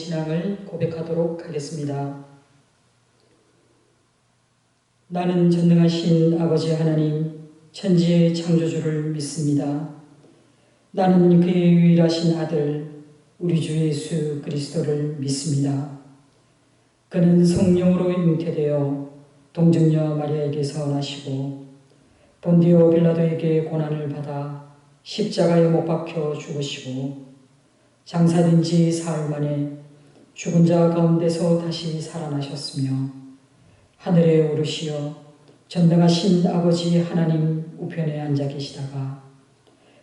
신앙을 고백하도록 하겠습니다. 나는 전능하신 아버지 하나님, 천지의 창조주를 믿습니다. 나는 그의 유일하신 아들, 우리 주 예수 그리스도를 믿습니다. 그는 성령으로 잉태되어 동정녀 마리아에게서 나시고 본디오 빌라도에게 고난을 받아 십자가에 못 박혀 죽으시고 장사된 지 사흘 만에 죽은 자 가운데서 다시 살아나셨으며 하늘에 오르시어 전능하신 아버지 하나님 우편에 앉아 계시다가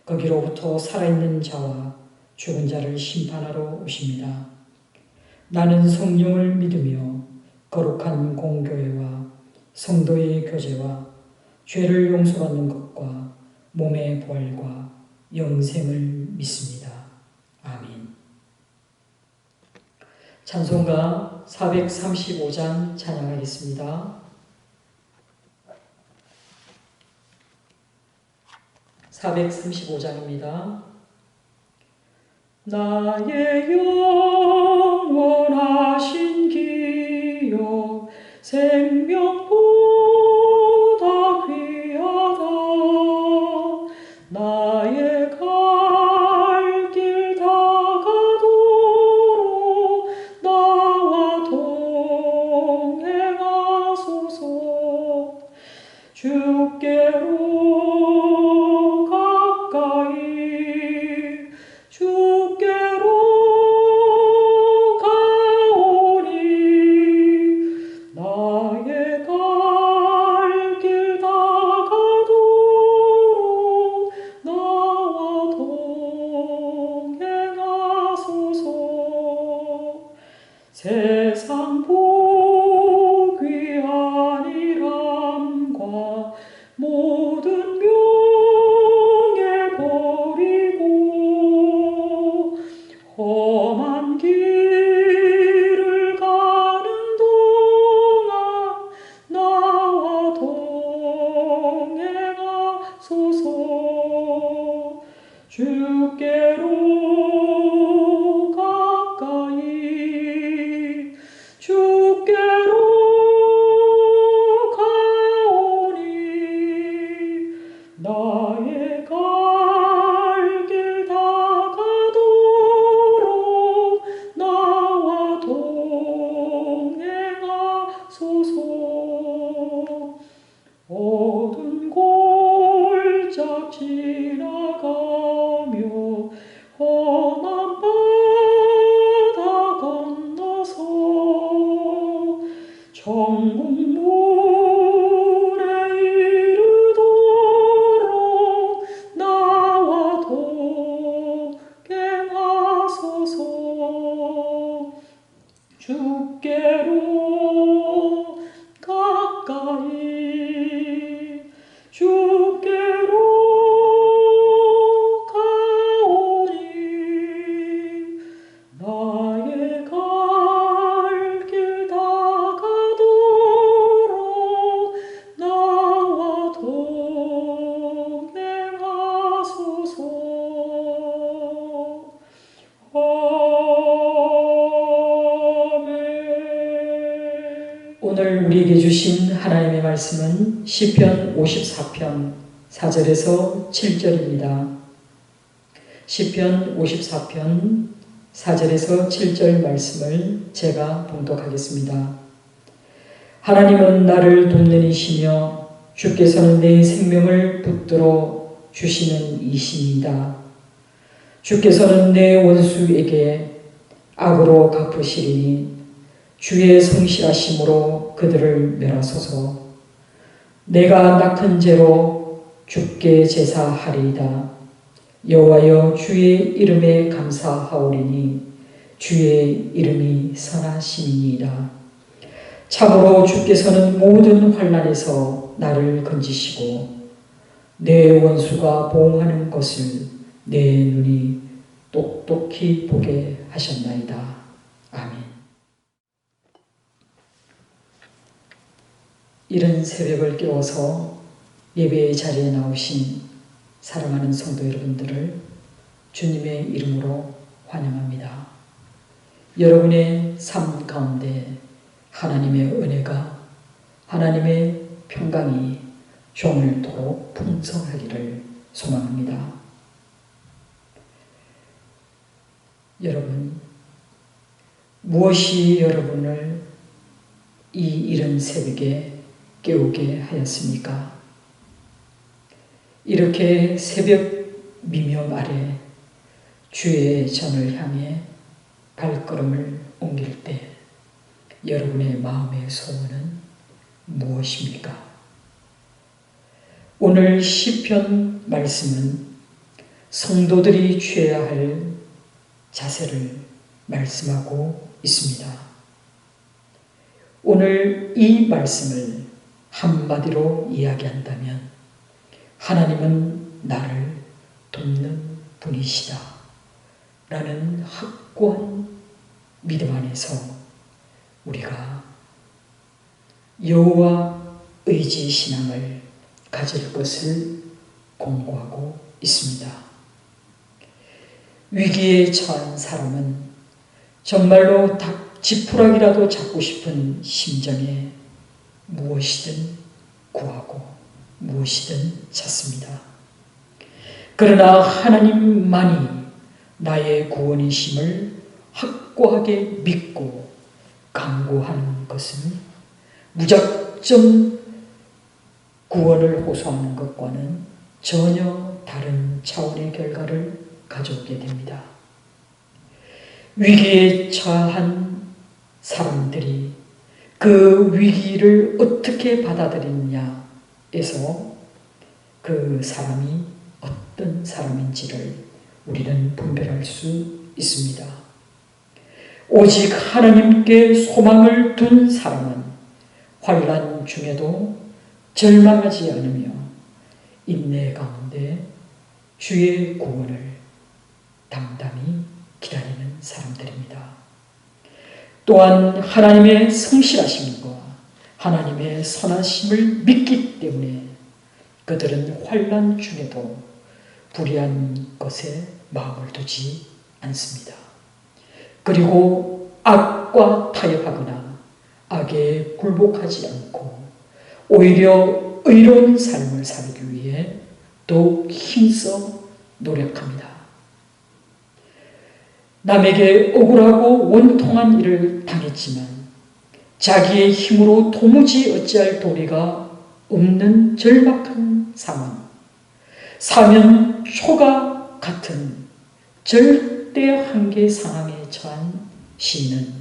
거기로부터 살아있는 자와 죽은 자를 심판하러 오십니다. 나는 성령을 믿으며 거룩한 공교회와 성도의 교제와 죄를 용서받는 것과 몸의 부활과 영생을 믿습니다. 아멘. 찬송가 435장 찬양하겠습니다. 435장입니다. 나의 영원하신 기업 생명보다 귀하다. 나의 갈 길 다가도록 나와 동행하소서. 주께로 세상 복 위한 일함과 모든 명예 버리고 험한 길을 가는 동안 나와 동행하소서. 주께로 나의 갈 길 다가도록 나와 동행하소서. 어두운 골짝 지나가며 험한 바다 건너서 천국 주께로 가까이 주께로 가오니 나의 갈 길 다가도록 나와 동행하소서. 오늘 우리에게 주신 하나님의 말씀은 시편 54편 4절에서 7절입니다. 시편 54편 4절에서 7절 말씀을 제가 봉독하겠습니다. 하나님은 나를 돕는 이시며 주께서는 내 생명을 붙들어 주시는 이시입니다. 주께서는 내 원수에게 악으로 갚으시리니 주의 성실하심으로 그들을 멸하소서. 내가 낙한 죄로 주께 제사하리이다. 여호와여 주의 이름에 감사하오리니 주의 이름이 선하심이니이다. 참으로 주께서는 모든 환난에서 나를 건지시고 내 원수가 보응하는 것을 내 눈이 똑똑히 보게 하셨나이다. 아멘. 이른 새벽을 깨워서 예배의 자리에 나오신 사랑하는 성도 여러분들을 주님의 이름으로 환영합니다. 여러분의 삶 가운데 하나님의 은혜가, 하나님의 평강이 종일토록 풍성하기를 소망합니다. 여러분, 무엇이 여러분을 이 이른 새벽에 깨우게 하였습니까? 이렇게 새벽 미명 아래 주의 전을 향해 발걸음을 옮길 때 여러분의 마음의 소원은 무엇입니까? 오늘 시편 말씀은 성도들이 취해야 할 자세를 말씀하고 있습니다. 오늘 이 말씀을 한마디로 이야기한다면 하나님은 나를 돕는 분이시다 라는 확고한 믿음 안에서 우리가 여호와 의지 신앙을 가질 것을 권고하고 있습니다. 위기에 처한 사람은 정말로 지푸라기라도 잡고 싶은 심정에 무엇이든 구하고 무엇이든 찾습니다. 그러나 하나님만이 나의 구원이심을 확고하게 믿고 간구하는 것은 무작정 구원을 호소하는 것과는 전혀 다른 차원의 결과를 가져오게 됩니다. 위기에 처한 사람들이 그 위기를 어떻게 받아들이느냐에서 그 사람이 어떤 사람인지를 우리는 분별할 수 있습니다. 오직 하나님께 소망을 둔 사람은 환난 중에도 절망하지 않으며 인내 가운데 주의 구원을 담담히 기다리는 사람들입니다. 또한 하나님의 성실하심과 하나님의 선하심을 믿기 때문에 그들은 환난 중에도 불의한 것에 마음을 두지 않습니다. 그리고 악과 타협하거나 악에 굴복하지 않고 오히려 의로운 삶을 살기 위해 더욱 힘써 노력합니다. 남에게 억울하고 원통한 일을 당했지만 자기의 힘으로 도무지 어찌할 도리가 없는 절박한 상황, 사면초가 같은 절대 한계 상황에 처한 시인은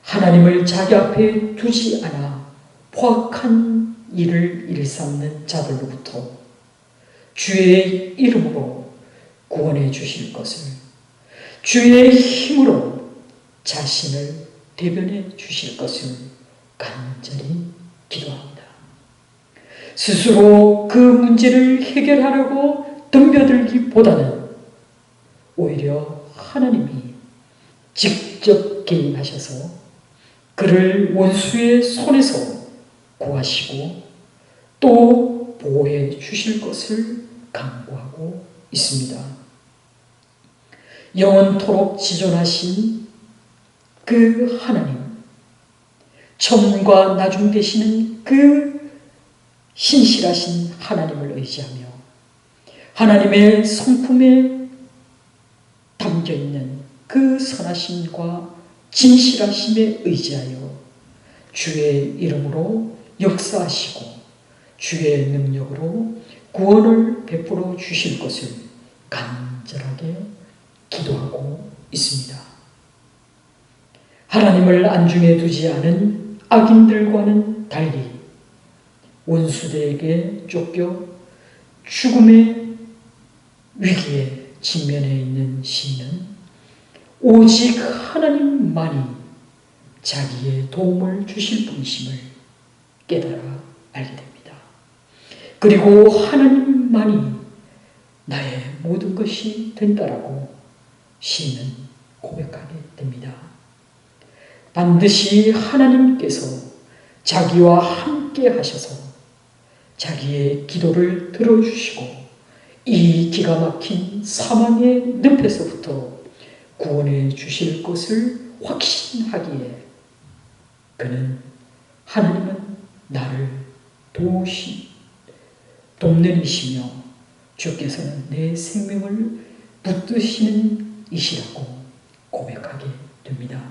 하나님을 자기 앞에 두지 않아 포악한 일을 일삼는 자들로부터 주의 이름으로 구원해 주실 것을, 주의 힘으로 자신을 대변해 주실 것을 간절히 기도합니다. 스스로 그 문제를 해결하려고 덤벼들기보다는 오히려 하나님이 직접 개입하셔서 그를 원수의 손에서 구하시고 또 보호해 주실 것을 간구하고 있습니다. 영원토록 지존하신 그 하나님, 처음과 나중 되시는 그 신실하신 하나님을 의지하며 하나님의 성품에 담겨있는 그 선하심과 진실하심에 의지하여 주의 이름으로 역사하시고 주의 능력으로 구원을 베풀어 주실 것을 간절하게 기도하고 있습니다. 하나님을 안중에 두지 않은 악인들과는 달리 원수들에게 쫓겨 죽음의 위기에 직면해 있는 시인은 오직 하나님만이 자기의 도움을 주실 분이심을 깨달아 알게 됩니다. 그리고 하나님만이 나의 모든 것이 된다라고 시인은 고백하게 됩니다. 반드시 하나님께서 자기와 함께 하셔서 자기의 기도를 들어주시고 이 기가 막힌 사망의 늪에서부터 구원해 주실 것을 확신하기에 그는 하나님은 나를 돕는 이시며 주께서는 내 생명을 붙드시는 이시라고 고백하게 됩니다.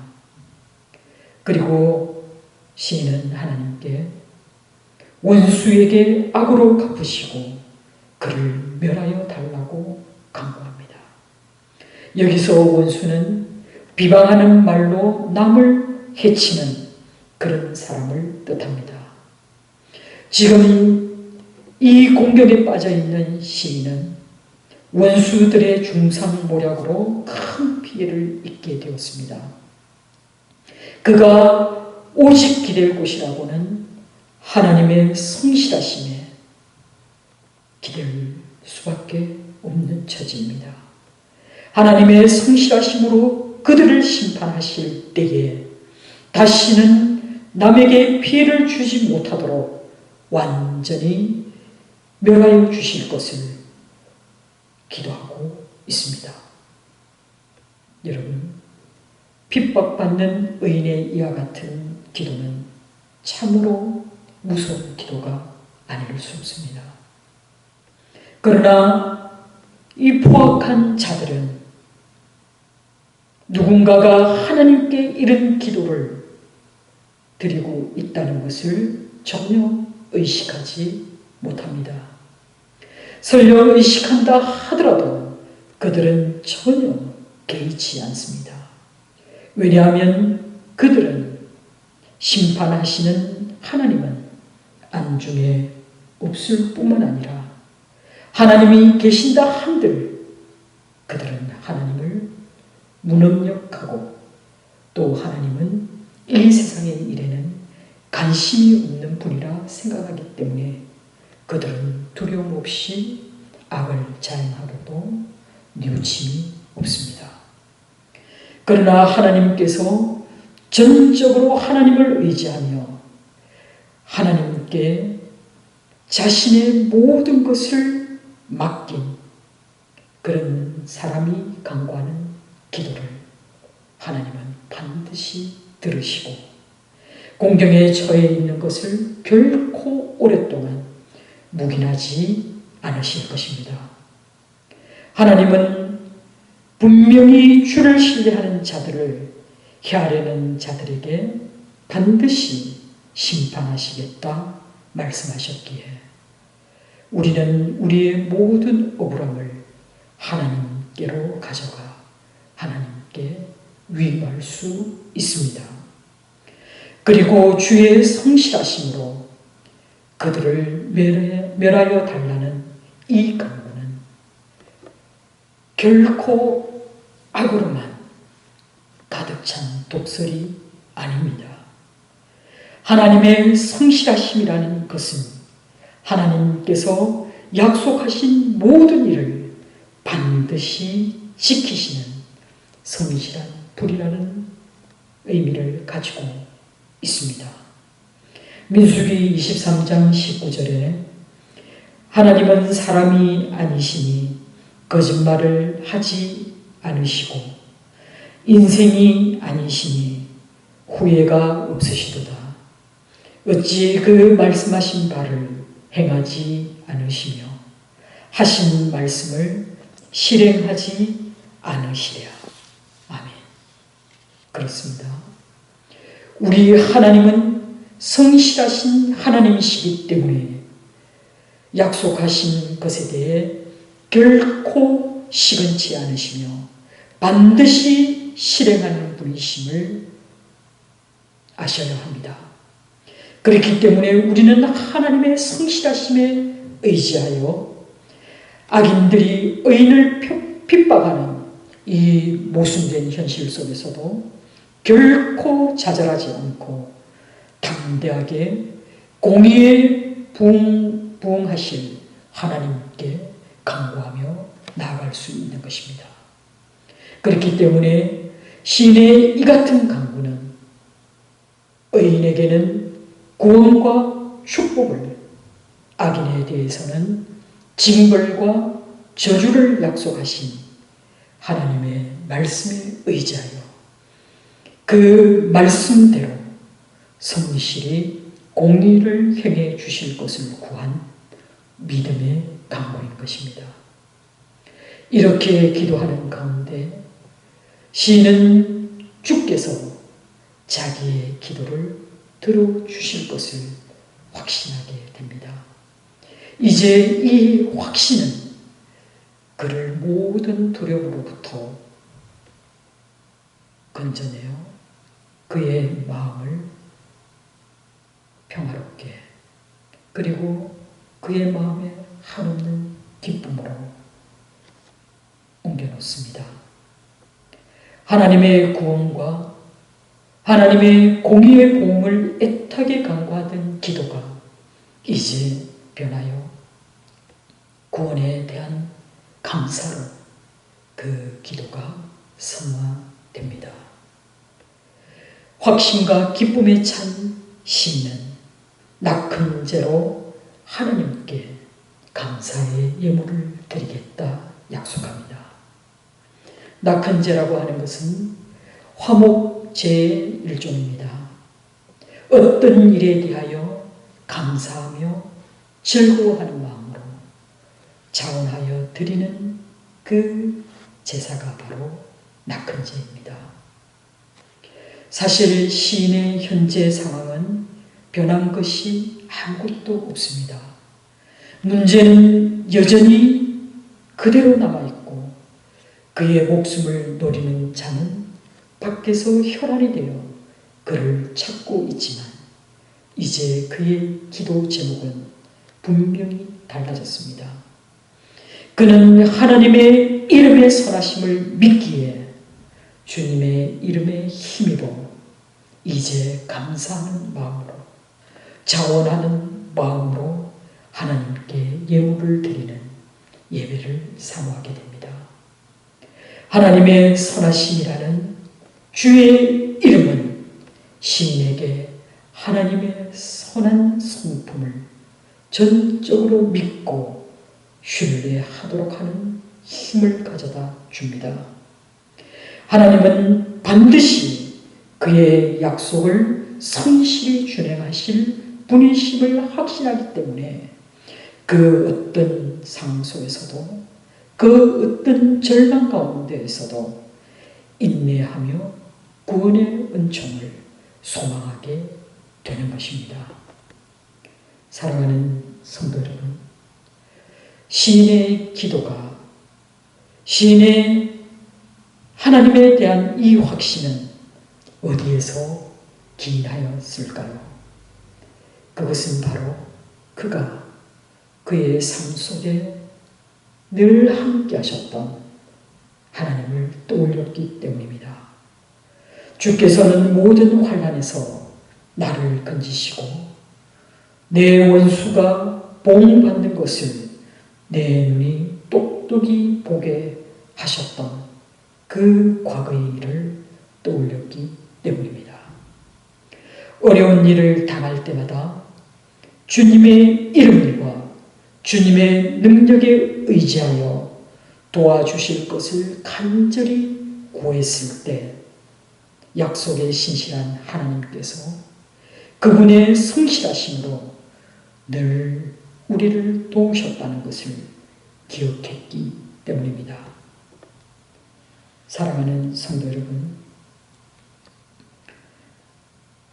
그리고 시인은 하나님께 원수에게 악으로 갚으시고 그를 멸하여 달라고 간구합니다. 여기서 원수는 비방하는 말로 남을 해치는 그런 사람을 뜻합니다. 지금 이 공격에 빠져있는 시인은 원수들의 중상모략으로 큰 피해를 입게 되었습니다. 그가 오직 기댈 곳이라고는 하나님의 성실하심에 기댈 수밖에 없는 처지입니다. 하나님의 성실하심으로 그들을 심판하실 때에 다시는 남에게 피해를 주지 못하도록 완전히 멸하여 주실 것을 기도하고 있습니다. 여러분, 핍박받는 의인의 이와 같은 기도는 참으로 무서운 기도가 아닐 수 없습니다. 그러나 이 포악한 자들은 누군가가 하나님께 이런 기도를 드리고 있다는 것을 전혀 의식하지 못합니다. 설령 의식한다 하더라도 그들은 전혀 개의치 않습니다. 왜냐하면 그들은 심판하시는 하나님은 안중에 없을 뿐만 아니라 하나님이 계신다 한들 그들은 하나님을 무능력하고 또 하나님은 이 세상의 일에는 관심이 없는 분이라 생각하기 때문에 그들은 두려움 없이 악을 자행하고도 뉘우침이 없습니다. 그러나 하나님께서 전적으로 하나님을 의지하며 하나님께 자신의 모든 것을 맡긴 그런 사람이 간구하는 기도를 하나님은 반드시 들으시고 공경에 처해 있는 것을 결코 오랫동안 묵인하지 않으실 것입니다. 하나님은 분명히 주를 신뢰하는 자들을 헤아려는 자들에게 반드시 심판하시겠다 말씀하셨기에 우리는 우리의 모든 억울함을 하나님께로 가져가 하나님께 위임할 수 있습니다. 그리고 주의 성실하심으로 그들을 멸하여 달라는 이 간구는 결코 악으로만 가득 찬 독설이 아닙니다. 하나님의 성실하심이라는 것은 하나님께서 약속하신 모든 일을 반드시 지키시는 성실한 분이라는 의미를 가지고 있습니다. 민수기 23장 19절에 하나님은 사람이 아니시니 거짓말을 하지 않으시고 인생이 아니시니 후회가 없으시도다. 어찌 그 말씀하신 바를 행하지 않으시며 하신 말씀을 실행하지 않으시랴. 아멘. 그렇습니다. 우리 하나님은 성실하신 하나님이시기 때문에 약속하신 것에 대해 결코 시건치 않으시며 반드시 실행하는 분이심을 아셔야 합니다. 그렇기 때문에 우리는 하나님의 성실하심에 의지하여 악인들이 의인을 핍박하는 이 모순된 현실 속에서도 결코 좌절하지 않고 담대하게 공의에 부응하실 하나님께 간구하며 나아갈 수 있는 것입니다. 그렇기 때문에 시인의 이 같은 간구는 의인에게는 구원과 축복을, 악인에 대해서는 징벌과 저주를 약속하신 하나님의 말씀에 의지하여 그 말씀대로 성실히 공의를 행해 주실 것을 구한 믿음의 강구인 것입니다. 이렇게 기도하는 가운데 시인은 주께서 자기의 기도를 들어주실 것을 확신하게 됩니다. 이제 이 확신은 그를 모든 두려움으로부터 건져내어 그의 마음을 평화롭게 그리고 그의 마음에 한없는 기쁨으로 옮겨놓습니다. 하나님의 구원과 하나님의 공의의 보응을 애타게 간구하던 기도가 이제 변하여 구원에 대한 감사로 그 기도가 성화됩니다. 확신과 기쁨에 찬 시인은 낙헌 제로 하나님께 감사의 예물을 드리겠다 약속합니다. 낙헌제라고 하는 것은 화목제의 일종입니다. 어떤 일에 대하여 감사하며 즐거워하는 마음으로 자원하여 드리는 그 제사가 바로 낙헌제입니다. 사실 시인의 현재 상황은 변한 것이 아무것도 없습니다. 문제는 여전히 그대로 남아있고 그의 목숨을 노리는 자는 밖에서 혈안이 되어 그를 찾고 있지만 이제 그의 기도 제목은 분명히 달라졌습니다. 그는 하나님의 이름의 선하심을 믿기에 주님의 이름에 힘입어 이제 감사하는 마음으로 자원하는 마음으로 하나님께 예물을 드리는 예배를 사모하게 됩니다. 하나님의 선하심이라는 주의 이름은 시인에게 하나님의 선한 성품을 전적으로 믿고 신뢰하도록 하는 힘을 가져다 줍니다. 하나님은 반드시 그의 약속을 성실히 준행하실 분이심을 확신하기 때문에 그 어떤 상황 속에서도 그 어떤 절망 가운데에서도 인내하며 구원의 은총을 소망하게 되는 것입니다. 사랑하는 성도 여러분, 시인의 기도가 시인의 하나님에 대한 이 확신은 어디에서 기인하였을까요? 그것은 바로 그가 그의 삶 속에 늘 함께 하셨던 하나님을 떠올렸기 때문입니다. 주께서는 모든 환난에서 나를 건지시고 내 원수가 보응받는 것을 내 눈이 똑똑히 보게 하셨던 그 과거의 일을 떠올렸기 때문입니다. 어려운 일을 당할 때마다 주님의 이름과 주님의 능력에 의지하여 도와주실 것을 간절히 구했을 때 약속에 신실한 하나님께서 그분의 성실하심으로 늘 우리를 도우셨다는 것을 기억했기 때문입니다. 사랑하는 성도 여러분,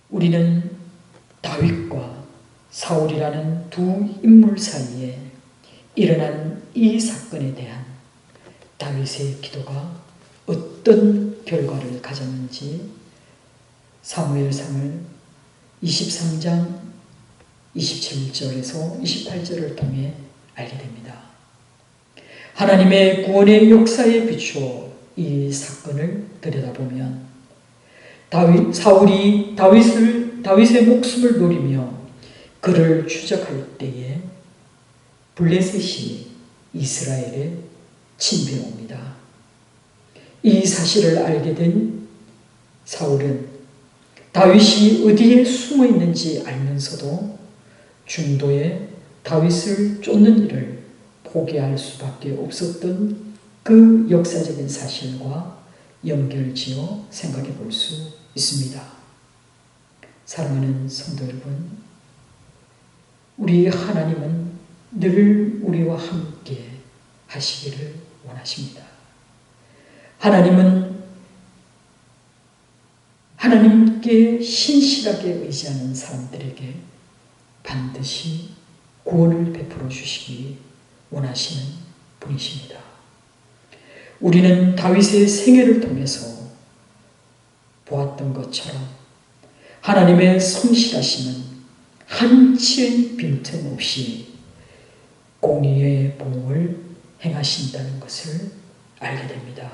우리는 다윗과 사울이라는 두 인물 사이에 일어난 이 사건에 대한 다윗의 기도가 어떤 결과를 가졌는지 사무엘상을 23장 27절에서 28절을 통해 알게 됩니다. 하나님의 구원의 역사에 비추어 이 사건을 들여다보면 사울이 다윗의 목숨을 노리며 그를 추적할 때에 블레셋이 이스라엘에 침배옵니다. 이 사실을 알게 된 사울은 다윗이 어디에 숨어 있는지 알면서도 중도에 다윗을 쫓는 일을 포기할 수밖에 없었던 그 역사적인 사실과 연결지어 생각해 볼 수 있습니다. 사랑하는 성도 여러분, 우리 하나님은 늘 우리와 함께 하시기를 원하십니다. 하나님은 하나님께 신실하게 의지하는 사람들에게 반드시 구원을 베풀어 주시기 원하시는 분이십니다. 우리는 다윗의 생애를 통해서 보았던 것처럼 하나님의 성실하심은 한치의 빈틈없이 공의의 봉을 행하신다는 것을 알게 됩니다.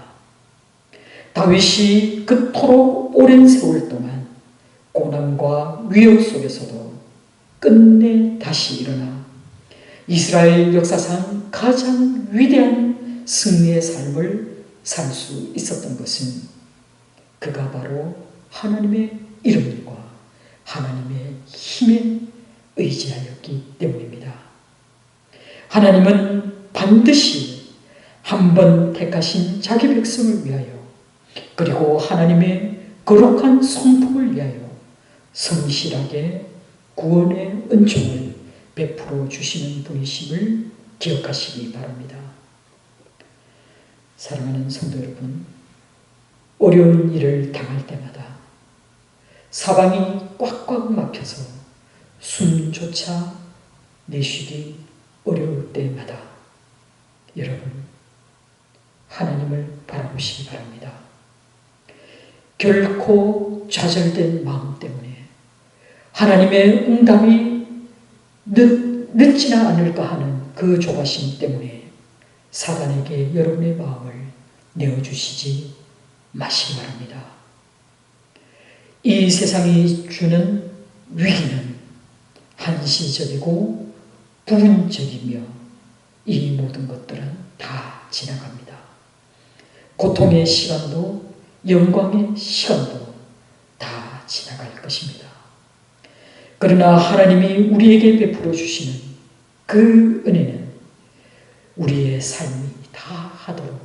다윗이 그토록 오랜 세월 동안 고난과 위협 속에서도 끝내 다시 일어나 이스라엘 역사상 가장 위대한 승리의 삶을 살 수 있었던 것은 그가 바로 하나님의 이름과 하나님의 힘에 의지하였기 때문입니다. 하나님은 반드시 한 번 택하신 자기 백성을 위하여 그리고 하나님의 거룩한 성품을 위하여 성실하게 구원의 은총을 베풀어 주시는 분이심을 기억하시기 바랍니다. 사랑하는 성도 여러분, 어려운 일을 당할 때마다 사방이 꽉꽉 막혀서 숨조차 내쉬기 어려울 때마다 여러분, 하나님을 바라보시기 바랍니다. 결코 좌절된 마음 때문에 하나님의 응답이 늦지나 않을까 하는 그 조바심 때문에 사단에게 여러분의 마음을 내어주시지 마시기 바랍니다. 이 세상이 주는 위기는 한시적이고 부분적이며 이 모든 것들은 다 지나갑니다. 고통의 시간도 영광의 시간도 다 지나갈 것입니다. 그러나 하나님이 우리에게 베풀어 주시는 그 은혜는 우리의 삶이 다 하도록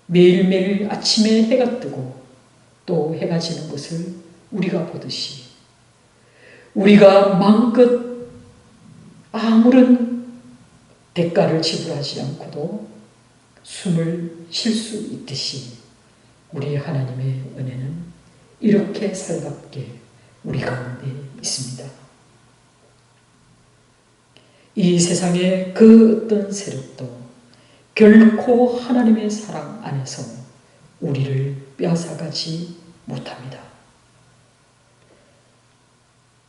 매일매일 아침에 해가 뜨고 또 해가 지는 것을 우리가 보듯이 우리가 마음껏 아무런 대가를 지불하지 않고도 숨을 쉴 수 있듯이 우리 하나님의 은혜는 이렇게 살갑게 우리 가운데 있습니다. 이 세상의 그 어떤 세력도 결코 하나님의 사랑 안에서 우리를 빼앗아가지 못합니다.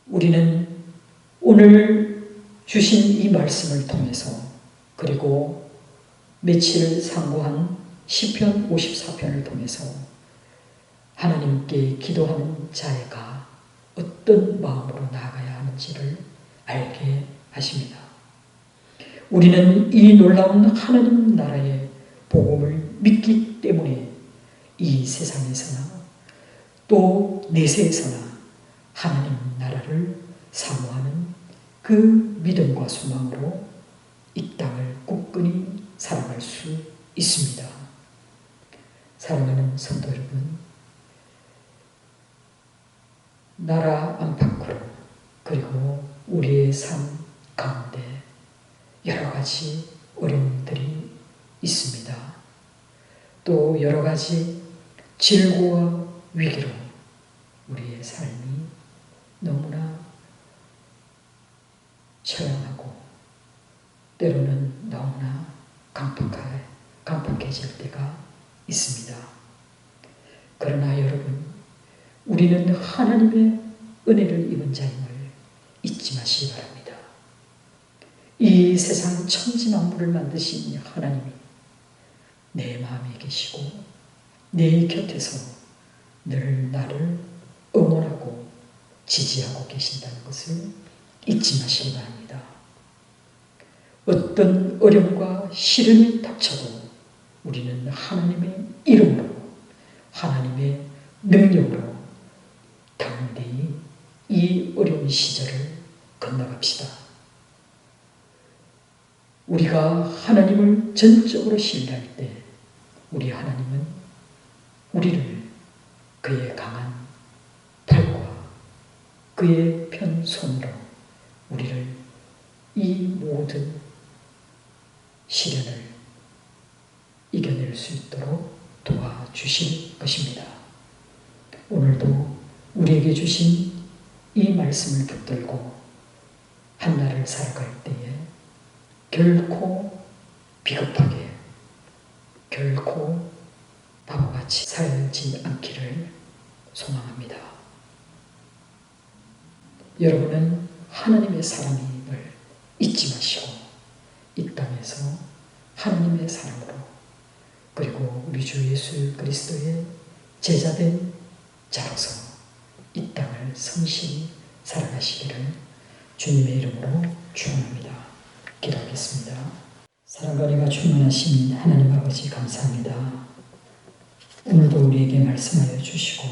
우리는 오늘 주신 이 말씀을 통해서 그리고 며칠 상고한 시편 54편을 통해서 하나님께 기도하는 자가 어떤 마음으로 나아가야 하는지를 알게 하십니다. 우리는 이 놀라운 하나님 나라의 복음을 믿기 때문에 이 세상에서나 또 내세에서나 하나님 나라를 사모하는 그 믿음과 소망으로 이 땅을 굳건히 살아갈 수 있습니다. 사랑하는 성도 여러분, 나라 안팎으로 그리고 우리의 삶 가운데 여러 가지 어려움들이 있습니다. 또 여러 가지 질고와 위기로 우리의 삶이 너무나 처량하고 때로는 너무나 강팍해질 때가 있습니다. 그러나 여러분, 우리는 하나님의 은혜를 입은 자임을 잊지 마시기 바랍니다. 이 세상 천지만물을 만드신 하나님이 내 마음에 계시고 내 곁에서 늘 나를 응원하고 지지하고 계신다는 것을 잊지 마시기 바랍니다. 어떤 어려움과 시련이 닥쳐도 우리는 하나님의 이름으로 하나님의 능력으로 담대히 이 어려운 시절을 건너갑시다. 우리가 하나님을 전적으로 신뢰할 때 우리 하나님은 우리를 그의 강한 팔과 그의 편 손으로 우리를 이 모든 시련을 이겨낼 수 있도록 도와주실 것입니다. 오늘도 우리에게 주신 이 말씀을 붙들고 한날을 살아갈 때에 결코 비겁하게, 결코 바보같이 살지 않기를 소망합니다. 여러분은 하나님의 사람임을 잊지 마시고 이 땅에서 하나님의 사람으로, 그리고 우리 주 예수 그리스도의 제자된 자로서 이 땅을 성실히 살아가시기를 주님의 이름으로 축원합니다. 기도하겠습니다. 사랑과 은혜가 충만하신 하나님 아버지 감사합니다. 오늘도 우리에게 말씀하여 주시고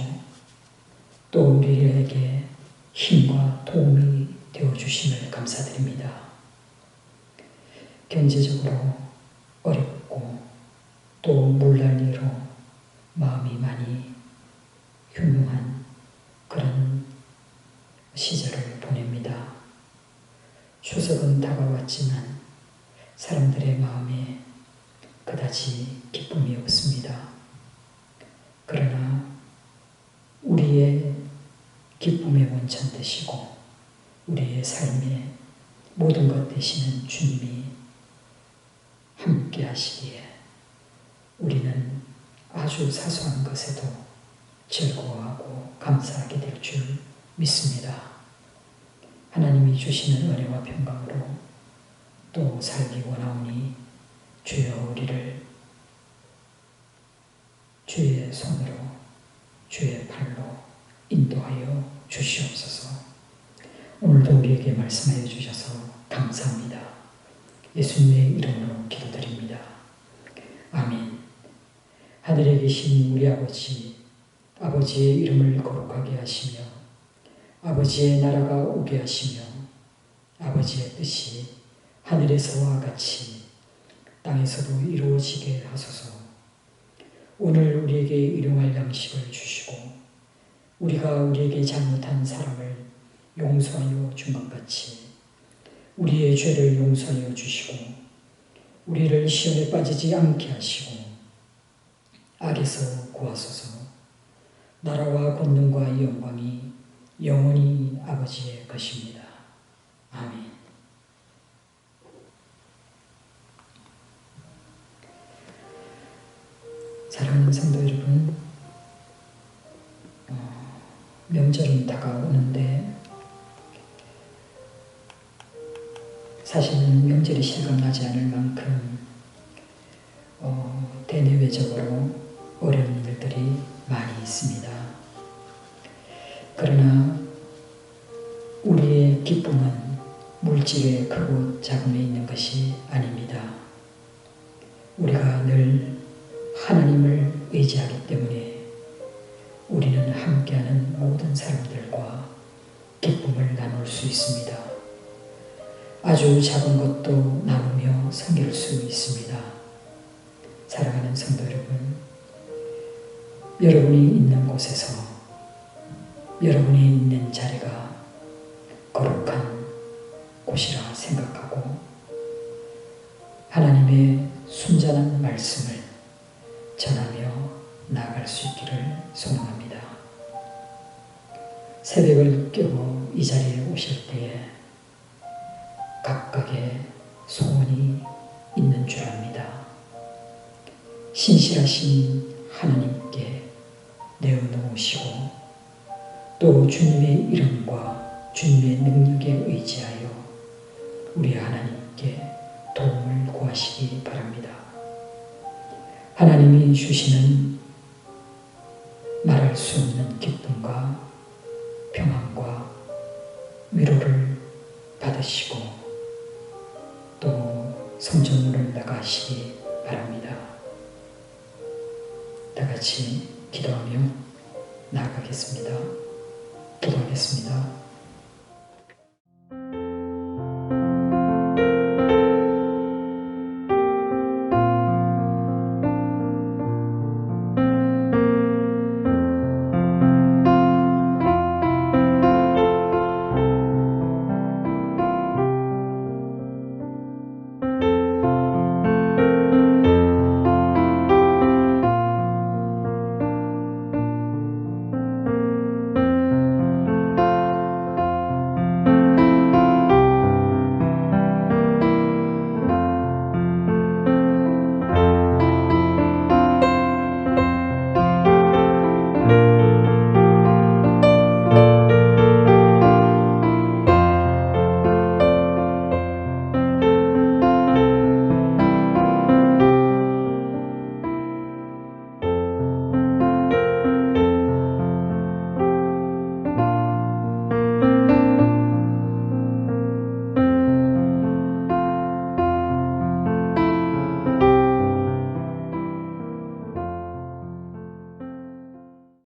또 우리에게 힘과 도움이 되어주심을 감사드립니다. 경제적으로 어렵고 또 물난리로 마음이 많이 흉흉한 그런 시절을 보냅니다. 추석은 다가왔지만 사람들의 마음에 그다지 기쁨이 없습니다. 그러나 우리의 기쁨의 원천 되시고 우리의 삶의 모든 것 되시는 주님이 함께 하시기에 우리는 아주 사소한 것에도 즐거워하고 감사하게 될 줄 믿습니다. 하나님이 주시는 은혜와 평강으로 또 살기 원하오니 주여 우리를 주의 손으로 주의 팔로 인도하여 주시옵소서. 오늘도 우리에게 말씀하여 주셔서 감사합니다. 예수님의 이름으로 기도드립니다. 아멘. 하늘에 계신 우리 아버지, 아버지의 이름을 거룩하게 하시며 아버지의 나라가 오게 하시며 아버지의 뜻이 하늘에서와 같이 땅에서도 이루어지게 하소서. 오늘 우리에게 일용할 양식을 주시고 우리가 우리에게 잘못한 사람을 용서하여 준 것 같이 우리의 죄를 용서하여 주시고 우리를 시험에 빠지지 않게 하시고 악에서 구하소서. 나라와 권능과 영광이 영원히 아버지의 것입니다. 아멘. 사랑하는 성도 여러분, 명절이 다가오는데 사실은 명절이 실감나지 않을 만큼 대내외적으로 어려운 일들이 많이 있습니다. 그러나 우리의 기쁨은 물질의 크고 작음에 있는 것이 아닙니다. 우리가 늘 하나님을 의지하기 때문에 우리는 함께하는 모든 사람들과 기쁨을 나눌 수 있습니다. 아주 작은 것도 나누며 섬길 수 있습니다. 사랑하는 성도 여러분, 여러분이 있는 곳에서 여러분이 있는 자리가 거룩한 곳이라 생각하고 하나님의 순전한 말씀을 전하며 나아갈 수 있기를 소망합니다. 새벽을 깨고 이 자리에 오실 때에 각각의 소원이 있는 줄 압니다. 신실하신 하나님께 내어놓으시고 또 주님의 이름과 주님의 능력에 의지하여 우리 하나님께 도움을 구하시기 바랍니다. 하나님이 주시는 말할 수 없는 기쁨과 평안과 위로를 받으시고 또 성전문을 나가시기 바랍니다. 다 같이 기도하며 나아가겠습니다. 기도하겠습니다.